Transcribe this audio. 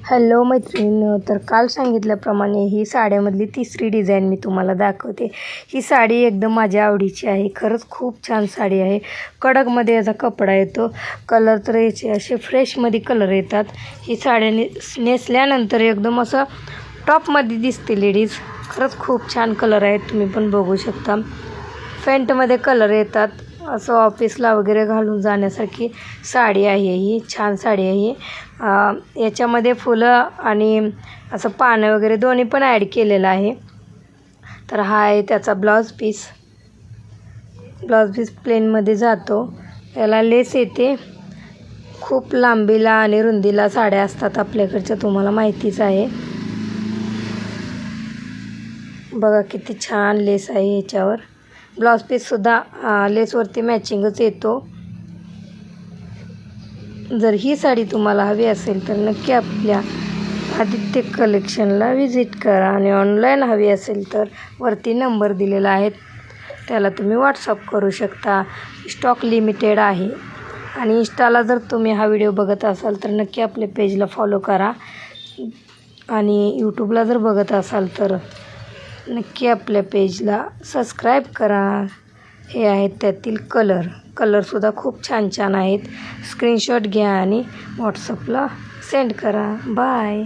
Hello मैत्रिणींनो, तर काल सांगितल्याप्रमाणे ही साड्यामधली तिसरी डिझाईन मी तुम्हाला दाखवते। ही साडी एकदम माझ्या आवडीची आहे। खरंच खूप छान साडी आहे। कडकमध्ये याचा कपडा येतो। कलर तर याचे असे फ्रेशमध्ये कलर येतात। ही साडी नेसल्यानंतर एकदम असं टॉपमध्ये दिसते लेडीज। खरंच खूप छान कलर आहेत, तुम्ही पण बघू शकता। फेंटमध्ये कलर येतात। असं ऑफिसला वगैरे घालून जाण्यासारखी साडी आहे ही, छान साडी आहे ही। याच्यामध्ये फुलं आणि असं पानं वगैरे दोन्ही पण ॲड केलेलं आहे। तर हा आहे त्याचा ब्लाउज पीस प्लेनमध्ये जातो। याला लेस येते। खूप लांबीला आणि रुंदीला साड्या असतात आपल्याकडच्या, तुम्हाला माहितीच आहे। बघा किती छान लेस आहे याच्यावर। ब्लाउज पीससुद्धा लेसवरती मॅचिंगच येतो। जर ही साडी तुम्हाला हवी असेल तर नक्की आपल्या आदित्य कलेक्शनला व्हिजिट करा, आणि ऑनलाईन हवी असेल तर वरती नंबर दिलेला आहे, त्याला तुम्ही व्हॉट्सअप करू शकता। स्टॉक लिमिटेड आहे। आणि इंस्टाला जर तुम्ही हा व्हिडिओ बघत असाल तर नक्की आपल्या पेजला फॉलो करा, आणि यूट्यूबला जर बघत असाल तर नक्की आपल्या पेजला सबस्क्राईब करा। हे आहेत त्यातील कलरसुद्धा खूप छान छान आहेत। स्क्रीनशॉट घ्या आणि व्हॉट्सअपला सेंड करा। बाय।